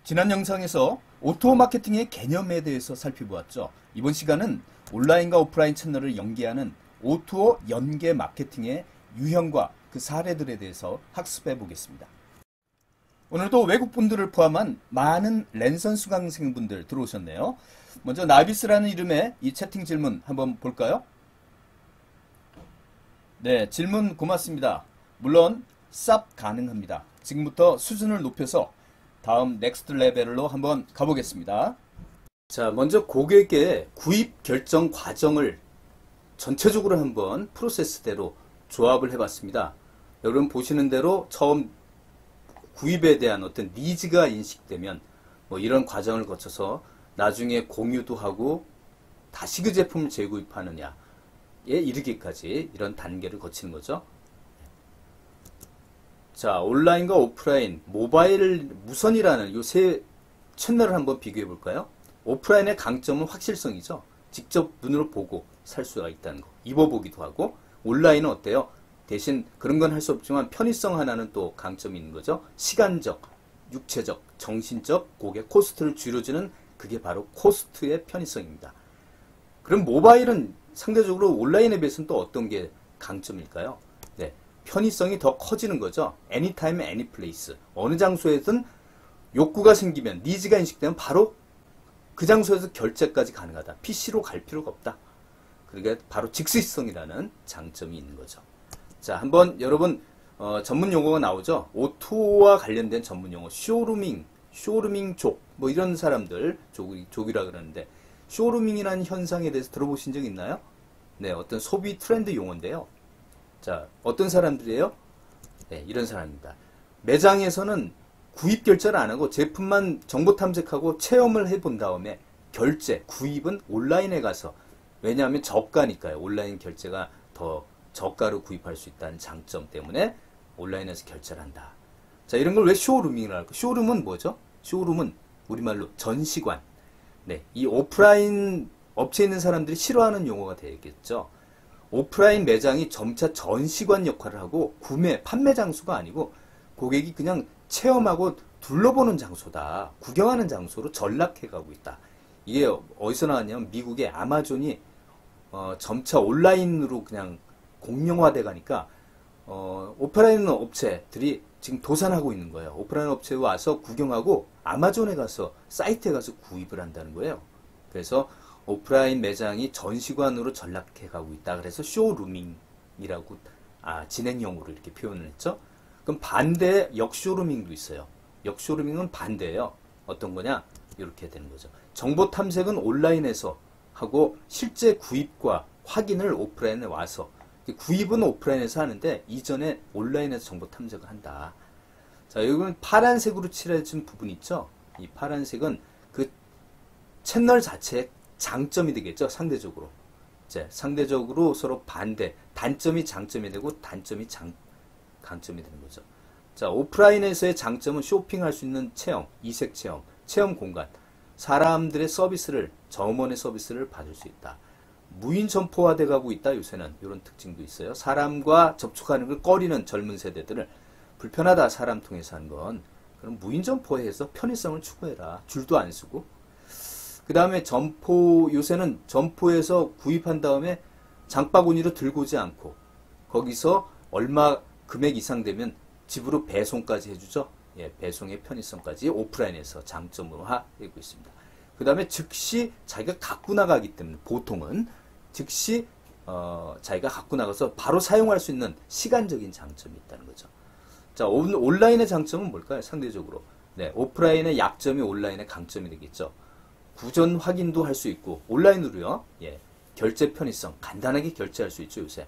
지난 영상에서 오토 마케팅의 개념에 대해서 살펴보았죠. 이번 시간은 온라인과 오프라인 채널을 연계하는 오토 연계 마케팅의 유형과 그 사례들에 대해서 학습해 보겠습니다. 오늘도 외국분들을 포함한 많은 랜선 수강생분들 들어오셨네요. 먼저 나비스라는 이름의 이 채팅 질문 한번 볼까요? 네, 질문 고맙습니다. 물론 쌉 가능합니다. 지금부터 수준을 높여서 다음 넥스트 레벨로 한번 가보겠습니다. 자, 먼저 고객의 구입 결정 과정을 전체적으로 한번 프로세스대로 조합을 해봤습니다. 여러분 보시는 대로 처음 구입에 대한 어떤 니즈가 인식되면 뭐 이런 과정을 거쳐서 나중에 공유도 하고 다시 그 제품을 재구입하느냐에 이르기까지 이런 단계를 거치는 거죠. 자, 온라인과 오프라인, 모바일, 무선이라는 이 세 채널을 한번 비교해 볼까요? 오프라인의 강점은 확실성이죠. 직접 눈으로 보고 살 수가 있다는 거. 입어보기도 하고. 온라인은 어때요? 대신 그런 건 할 수 없지만 편의성 하나는 또 강점이 있는 거죠. 시간적, 육체적, 정신적 고객 코스트를 줄여주는 그게 바로 코스트의 편의성입니다. 그럼 모바일은 상대적으로 온라인에 비해서는 또 어떤 게 강점일까요? 네. 편의성이 더 커지는 거죠. anytime, any place. 어느 장소에든 욕구가 생기면, 니즈가 인식되면 바로 그 장소에서 결제까지 가능하다. PC로 갈 필요가 없다. 그러니까 바로 즉시성이라는 장점이 있는 거죠. 자, 한번 여러분 전문 용어가 나오죠. 오토와 관련된 전문 용어, 쇼루밍족, 뭐 이런 사람들 족이라 그러는데 쇼루밍이라는 현상에 대해서 들어보신 적 있나요? 네, 어떤 소비 트렌드 용어인데요. 자, 어떤 사람들이에요? 네, 이런 사람입니다. 매장에서는 구입 결제를 안 하고 제품만 정보 탐색하고 체험을 해본 다음에 결제, 구입은 온라인에 가서, 왜냐하면 저가니까요. 온라인 결제가 더 저가로 구입할 수 있다는 장점 때문에 온라인에서 결제를 한다. 자, 이런 걸 왜 쇼루밍이라고 할까? 쇼룸은 뭐죠? 쇼룸은 우리말로 전시관. 네, 이 오프라인 업체에 있는 사람들이 싫어하는 용어가 되겠죠. 오프라인 매장이 점차 전시관 역할을 하고 판매 장소가 아니고 고객이 그냥 체험하고 둘러보는 장소다. 구경하는 장소로 전락해가고 있다. 이게 어디서 나왔냐면 미국의 아마존이 점차 온라인으로 그냥 공룡화돼 가니까 오프라인 업체들이 지금 도산하고 있는 거예요. 오프라인 업체에 와서 구경하고 아마존에 가서 사이트에 가서 구입을 한다는 거예요. 그래서 오프라인 매장이 전시관으로 전락해 가고 있다. 그래서 쇼루밍이라고 진행형으로 이렇게 표현을 했죠. 그럼 반대 역쇼루밍도 있어요. 역쇼루밍은 반대예요. 어떤 거냐? 이렇게 되는 거죠. 정보 탐색은 온라인에서 하고 실제 구입과 확인을 오프라인에 와서, 구입은 오프라인에서 하는데 이전에 온라인에서 정보 탐색을 한다. 자, 여기는 파란색으로 칠해진 부분 있죠? 이 파란색은 그 채널 자체의 장점이 되겠죠, 상대적으로. 이제 상대적으로 서로 반대, 단점이 장점이 되고 단점이 강점이 되는 거죠. 자, 오프라인에서의 장점은 쇼핑할 수 있는 체험, 이색 체험 공간, 사람들의 서비스를, 점원의 서비스를 받을 수 있다. 무인 점포화돼 가고 있다, 요새는. 이런 특징도 있어요. 사람과 접촉하는 걸 꺼리는 젊은 세대들을 불편하다, 사람 통해서 하는 건. 그럼 무인 점포에서 편의성을 추구해라. 줄도 안 쓰고. 그 다음에 요새는 점포에서 구입한 다음에 장바구니로 들고 오지 않고 거기서 얼마 금액 이상 되면 집으로 배송까지 해주죠. 예, 배송의 편의성까지 오프라인에서 장점으로 하고 있습니다. 그 다음에 즉시 자기가 갖고 나가기 때문에 보통은 즉시 자기가 갖고 나가서 바로 사용할 수 있는 시간적인 장점이 있다는 거죠. 자, 온라인의 장점은 뭘까요? 상대적으로. 네, 오프라인의 약점이 온라인의 강점이 되겠죠. 구전 확인도 할 수 있고 온라인으로요. 예, 결제 편의성, 간단하게 결제할 수 있죠, 요새.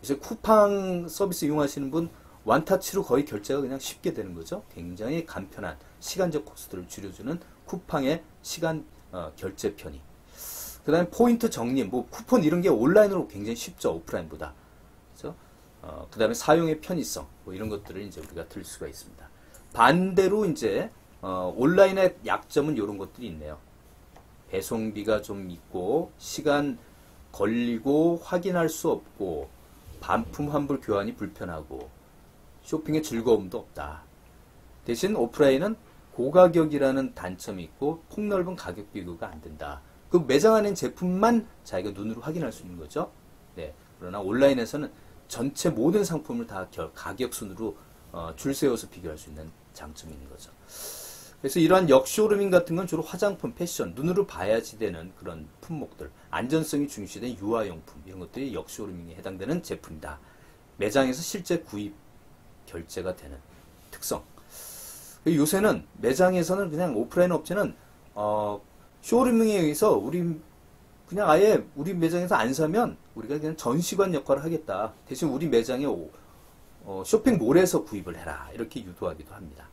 요새 쿠팡 서비스 이용하시는 분 원타치로 거의 결제가 그냥 쉽게 되는 거죠. 굉장히 간편한 시간적 코스트를 줄여주는 쿠팡의 시간 결제 편의. 그 다음에 포인트 정리, 뭐 쿠폰 이런 게 온라인으로 굉장히 쉽죠, 오프라인보다. 그렇죠? 그 다음에 사용의 편의성, 뭐 이런 것들을 이제 우리가 들 수가 있습니다. 반대로 이제 온라인의 약점은 이런 것들이 있네요. 배송비가 좀 있고 시간 걸리고 확인할 수 없고 반품 환불 교환이 불편하고 쇼핑의 즐거움도 없다. 대신 오프라인은 고가격이라는 단점이 있고 폭넓은 가격 비교가 안 된다. 그 매장 안에 제품만 자기가 눈으로 확인할 수 있는 거죠. 네. 그러나 온라인에서는 전체 모든 상품을 다 가격 순으로 줄 세워서 비교할 수 있는 장점이 있는 거죠. 그래서 이러한 역쇼루밍 같은 건 주로 화장품, 패션, 눈으로 봐야지 되는 그런 품목들, 안전성이 중시된 유아용품 이런 것들이 역쇼루밍에 해당되는 제품이다. 매장에서 실제 구입, 결제가 되는 특성. 요새는 매장에서는 그냥 오프라인 업체는 쇼루밍에 의해서 그냥 아예 우리 매장에서 안 사면 우리가 그냥 전시관 역할을 하겠다. 대신 우리 매장에 쇼핑몰에서 구입을 해라. 이렇게 유도하기도 합니다.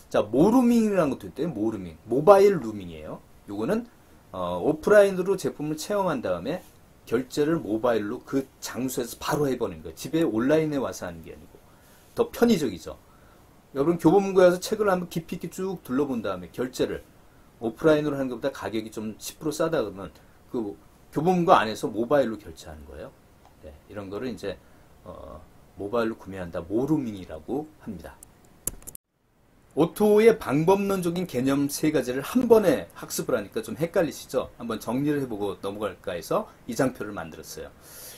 자, 모루밍이라는 것도 있대요. 모루밍. 모바일 루밍이에요. 요거는 오프라인으로 제품을 체험한 다음에 결제를 모바일로 그 장소에서 바로 해버리는 거예요. 집에 온라인에 와서 하는 게 아니고. 더 편의적이죠. 여러분 교보문고에서 책을 한번 깊이 있게 쭉 둘러본 다음에 결제를 오프라인으로 하는 것보다 가격이 좀 10% 싸다 그러면 그 교보문고 안에서 모바일로 결제하는 거예요. 네, 이런 거를 이제 모바일로 구매한다. 모루밍이라고 합니다. 오토의 방법론적인 개념 세 가지를 한 번에 학습을 하니까 좀 헷갈리시죠? 한번 정리를 해보고 넘어갈까 해서 이 장표를 만들었어요.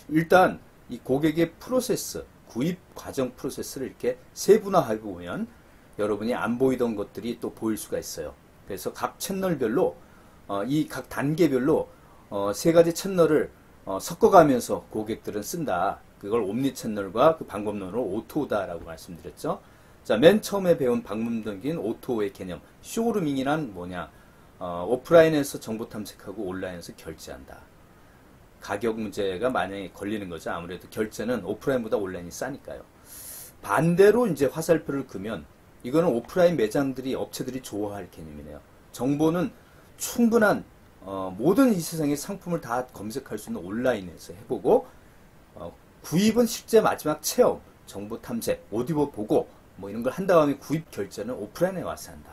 일단 이 고객의 프로세스, 구입 과정 프로세스를 이렇게 세분화해 보면 여러분이 안 보이던 것들이 또 보일 수가 있어요. 그래서 각 채널별로 이 각 단계별로 세 가지 채널을 섞어가면서 고객들은 쓴다. 그걸 옴니 채널과 그 방법론으로 오토다라고 말씀드렸죠. 자, 맨 처음에 배운 방문적인 오토의 개념, 쇼루밍이란 뭐냐? 오프라인에서 정보 탐색하고 온라인에서 결제한다. 가격 문제가 만약에 걸리는 거죠. 아무래도 결제는 오프라인보다 온라인이 싸니까요. 반대로 이제 화살표를 그으면 이거는 오프라인 매장들이, 업체들이 좋아할 개념이네요. 정보는 충분한 모든 이 세상의 상품을 다 검색할 수 있는 온라인에서 해보고 구입은 실제 마지막 체험, 정보 탐색, 오디오 보고 뭐 이런 걸 한 다음에 구입 결제는 오프라인에 와서 한다.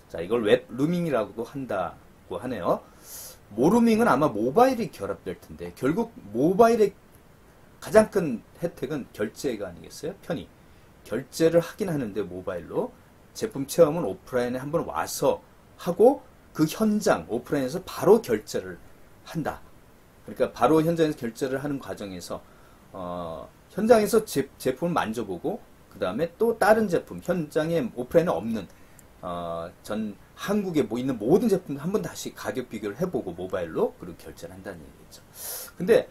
자, 이걸 웹 루밍이라고도 한다고 하네요. 모루밍은 아마 모바일이 결합될 텐데 결국 모바일의 가장 큰 혜택은 결제가 아니겠어요? 편의. 결제를 하긴 하는데 모바일로 제품 체험은 오프라인에 한번 와서 하고 그 현장 오프라인에서 바로 결제를 한다. 그러니까 바로 현장에서 결제를 하는 과정에서 현장에서 제품을 만져보고 그 다음에 또 다른 제품 현장에 오프라인에 없는 전 한국에 뭐 있는 모든 제품 한번 다시 가격 비교를 해보고 모바일로 그리고 결제를 한다는 얘기죠. 근데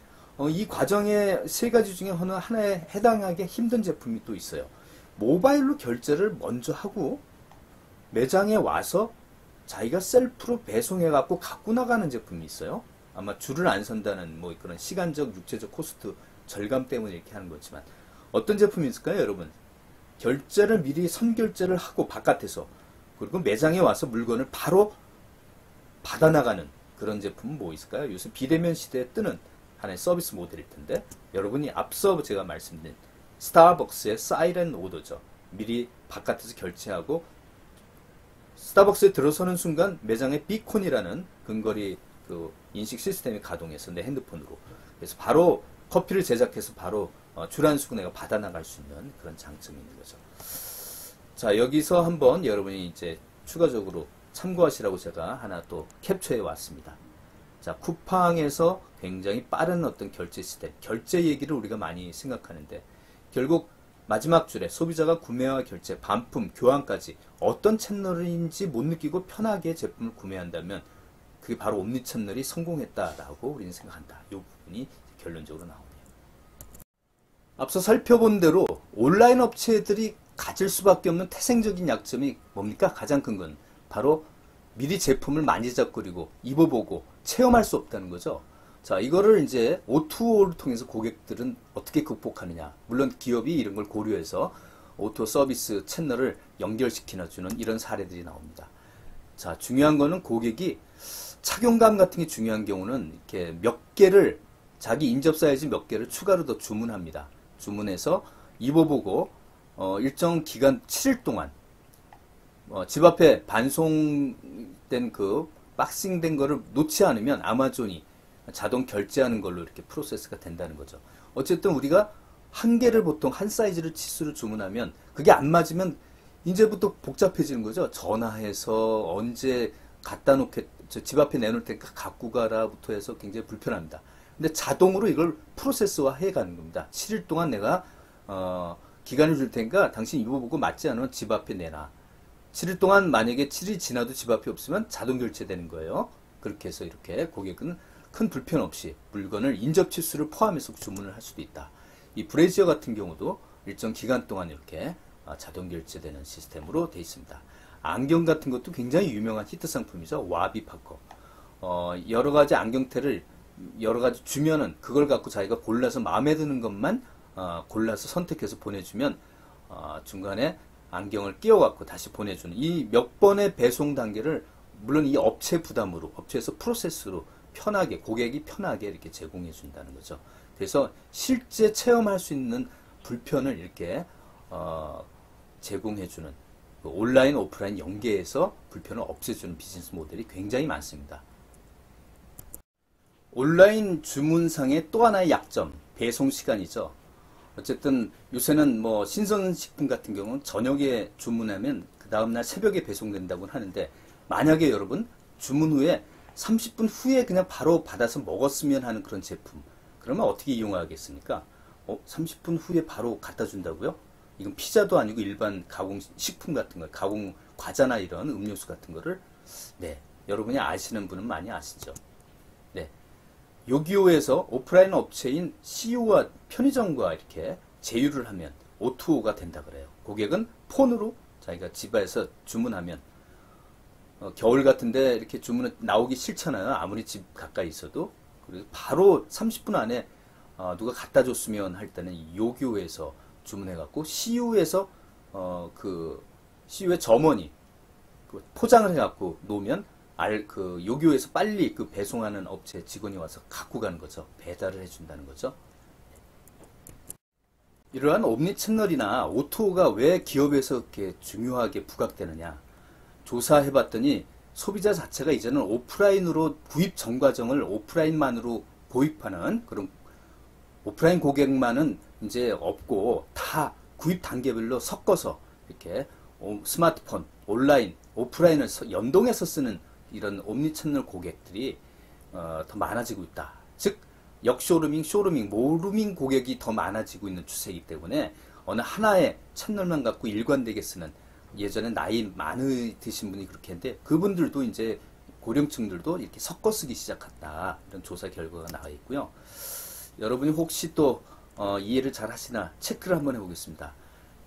이 과정의 세 가지 중에 어느 하나에 해당하기 힘든 제품이 또 있어요. 모바일로 결제를 먼저 하고 매장에 와서 자기가 셀프로 배송해갖고 갖고 나가는 제품이 있어요. 아마 줄을 안 선다는 뭐 그런 시간적, 육체적 코스트 절감 때문에 이렇게 하는 거지만 어떤 제품이 있을까요, 여러분? 결제를 미리 선결제를 하고 바깥에서 그리고 매장에 와서 물건을 바로 받아나가는 그런 제품은 뭐 있을까요? 요새 비대면 시대에 뜨는 하나의 서비스 모델일 텐데 여러분이 앞서 제가 말씀드린 스타벅스의 사이렌 오더죠. 미리 바깥에서 결제하고 스타벅스에 들어서는 순간 매장에 비콘이라는 근거리 그 인식 시스템이 가동해서 내 핸드폰으로 그래서 바로 커피를 제작해서 바로 줄 안수고 내가 받아나갈 수 있는 그런 장점이 있는 거죠. 자, 여기서 한번 여러분이 이제 추가적으로 참고하시라고 제가 하나 또 캡처해 왔습니다. 자, 쿠팡에서 굉장히 빠른 어떤 결제 시스템, 결제 얘기를 우리가 많이 생각하는데 결국 마지막 줄에 소비자가 구매와 결제, 반품, 교환까지 어떤 채널인지 못 느끼고 편하게 제품을 구매한다면 그게 바로 옴니 채널이 성공했다라고 우리는 생각한다. 이 부분이 결론적으로 나오네요. 앞서 살펴본 대로 온라인 업체들이 가질 수밖에 없는 태생적인 약점이 뭡니까? 가장 큰 건 바로 미리 제품을 만지작거리고 입어보고 체험할 수 없다는 거죠. 자, 이거를 이제 O2O를 통해서 고객들은 어떻게 극복하느냐. 물론 기업이 이런 걸 고려해서 오토 서비스 채널을 연결시키나 주는 이런 사례들이 나옵니다. 자, 중요한 거는 고객이 착용감 같은 게 중요한 경우는 이렇게 몇 개를 자기 인접 사이즈 몇 개를 추가로 더 주문합니다. 주문해서 입어보고 일정 기간 7일 동안 집 앞에 반송된 그 박싱된 거를 놓지 않으면 아마존이 자동 결제하는 걸로 이렇게 프로세스가 된다는 거죠. 어쨌든 우리가 한 개를 보통 한 사이즈를 치수로 주문하면 그게 안 맞으면 이제부터 복잡해지는 거죠. 전화해서 언제 갖다 놓게, 집 앞에 내놓을 테니까 갖고 가라부터 해서 굉장히 불편합니다. 근데 자동으로 이걸 프로세스화 해 가는 겁니다. 7일 동안 내가, 기간을 줄 테니까 당신 입어보고 맞지 않으면 집 앞에 내놔. 7일 동안 만약에 7일이 지나도 집 앞에 없으면 자동 결제되는 거예요. 그렇게 해서 이렇게 고객은 큰 불편 없이 물건을 인접 치수를 포함해서 주문을 할 수도 있다. 이 브래지어 같은 경우도 일정 기간 동안 이렇게 자동 결제되는 시스템으로 되어 있습니다. 안경 같은 것도 굉장히 유명한 히트 상품이죠. 와비 파커. 여러 가지 안경테를 여러 가지 주면은 그걸 갖고 자기가 골라서 마음에 드는 것만 골라서 선택해서 보내주면 중간에 안경을 끼워갖고 다시 보내주는 이 몇 번의 배송 단계를 물론 이 업체 부담으로 업체에서 프로세스로 편하게 고객이 편하게 이렇게 제공해 준다는 거죠. 그래서 실제 체험할 수 있는 불편을 이렇게 제공해주는 온라인 오프라인 연계해서 불편을 없애주는 비즈니스 모델이 굉장히 많습니다. 온라인 주문상의 또 하나의 약점, 배송 시간이죠. 어쨌든 요새는 뭐 신선식품 같은 경우는 저녁에 주문하면 그 다음날 새벽에 배송된다고 하는데 만약에 여러분 주문 후에 30분 후에 그냥 바로 받아서 먹었으면 하는 그런 제품 그러면 어떻게 이용하겠습니까? 30분 후에 바로 갖다 준다고요? 이건 피자도 아니고 일반 가공 식품 같은 거, 가공 과자나 이런 음료수 같은 거를 네, 여러분이 아시는 분은 많이 아시죠? 네. 요기요에서 오프라인 업체인 CU와 편의점과 이렇게 제휴를 하면 O2O가 된다 그래요. 고객은 폰으로 자기가 집에서 주문하면 겨울 같은데 이렇게 주문은 나오기 싫잖아요. 아무리 집 가까이 있어도. 그래서 바로 30분 안에 누가 갖다 줬으면 할 때는 요기요에서 주문해갖고 CU에서 그 CU의 점원이 그 포장을 해갖고 놓으면 그 요기요에서 빨리 그 배송하는 업체 직원이 와서 갖고 가는 거죠. 배달을 해준다는 거죠. 이러한 옴니채널이나 O2O가 왜 기업에서 이렇게 중요하게 부각되느냐. 조사해봤더니 소비자 자체가 이제는 오프라인으로 구입 전 과정을 오프라인만으로 고입하는 그런 오프라인 고객만은 이제 없고 다 구입 단계별로 섞어서 이렇게 스마트폰, 온라인, 오프라인을 연동해서 쓰는 이런 옴니채널 고객들이 더 많아지고 있다. 즉 역쇼루밍, 쇼루밍, 모루밍 고객이 더 많아지고 있는 추세이기 때문에 어느 하나의 채널만 갖고 일관되게 쓰는 예전에 나이 많이 드신 분이 그렇게 했는데 그분들도 이제 고령층들도 이렇게 섞어 쓰기 시작했다. 이런 조사 결과가 나와 있고요. 여러분이 혹시 또 이해를 잘 하시나 체크를 한번 해보겠습니다.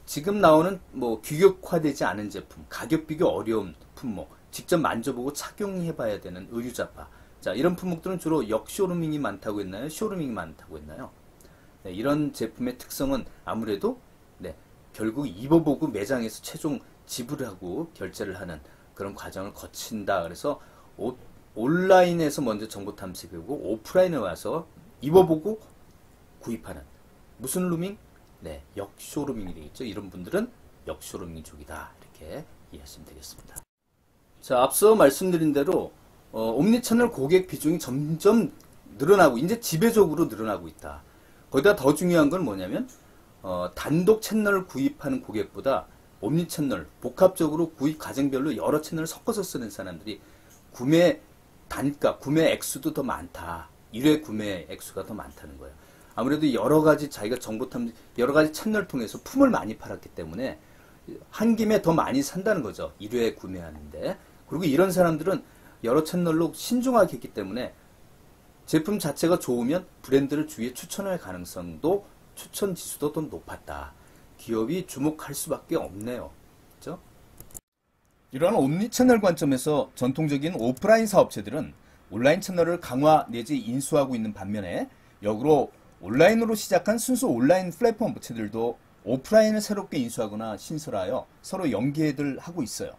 지금 나오는 뭐 규격화되지 않은 제품, 가격 비교 어려운 품목, 직접 만져보고 착용해봐야 되는 의류잡화. 자, 이런 품목들은 주로 역쇼루밍이 많다고 했나요? 쇼루밍이 많다고 했나요? 네, 이런 제품의 특성은 아무래도 네, 결국 입어보고 매장에서 최종 지불하고 결제를 하는 그런 과정을 거친다. 그래서 온라인에서 먼저 정보 탐색하고 오프라인에 와서 입어보고 구입하는 무슨 루밍? 네, 역쇼루밍이 되겠죠. 이런 분들은 역쇼루밍족이다. 이렇게 이해하시면 되겠습니다. 자, 앞서 말씀드린 대로 옴니채널 고객 비중이 점점 늘어나고 이제 지배적으로 늘어나고 있다. 거기다 더 중요한 건 뭐냐면 단독 채널을 구입하는 고객보다 옴니채널 복합적으로 구입 과정별로 여러 채널을 섞어서 쓰는 사람들이 구매 단가, 구매 액수도 더 많다. 1회 구매 액수가 더 많다는 거예요. 아무래도 여러 가지 자기가 정보 탐색, 여러 가지 채널을 통해서 품을 많이 팔았기 때문에 한 김에 더 많이 산다는 거죠. 1회 구매하는데. 그리고 이런 사람들은 여러 채널로 신중하게 했기 때문에 제품 자체가 좋으면 브랜드를 주위에 추천할 가능성도 추천 지수도 더 높았다. 기업이 주목할 수밖에 없네요. 그렇죠? 이러한 옴니채널 관점에서 전통적인 오프라인 사업체들은 온라인 채널을 강화 내지 인수하고 있는 반면에 역으로 온라인으로 시작한 순수 온라인 플랫폼 업체들도 오프라인을 새롭게 인수하거나 신설하여 서로 연계를 하고 있어요.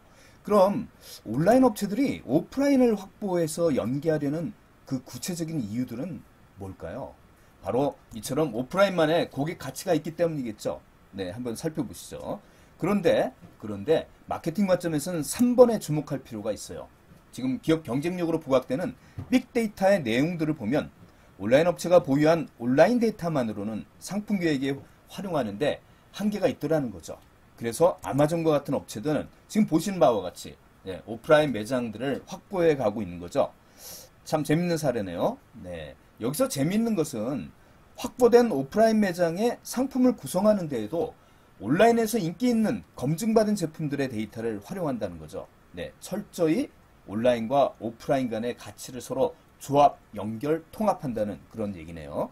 그럼 온라인 업체들이 오프라인을 확보해서 연계하려는 그 구체적인 이유들은 뭘까요? 바로 이처럼 오프라인만의 고객 가치가 있기 때문이겠죠. 네, 한번 살펴보시죠. 그런데 마케팅 관점에서는 3번에 주목할 필요가 있어요. 지금 기업 경쟁력으로 부각되는 빅데이터의 내용들을 보면 온라인 업체가 보유한 온라인 데이터만으로는 상품 계획에 활용하는데 한계가 있더라는 거죠. 그래서 아마존과 같은 업체들은 지금 보시는 바와 같이 오프라인 매장들을 확보해 가고 있는 거죠. 참 재밌는 사례네요. 네. 여기서 재밌는 것은 확보된 오프라인 매장의 상품을 구성하는 데에도 온라인에서 인기 있는 검증받은 제품들의 데이터를 활용한다는 거죠. 네. 철저히 온라인과 오프라인 간의 가치를 서로 조합, 연결, 통합한다는 그런 얘기네요.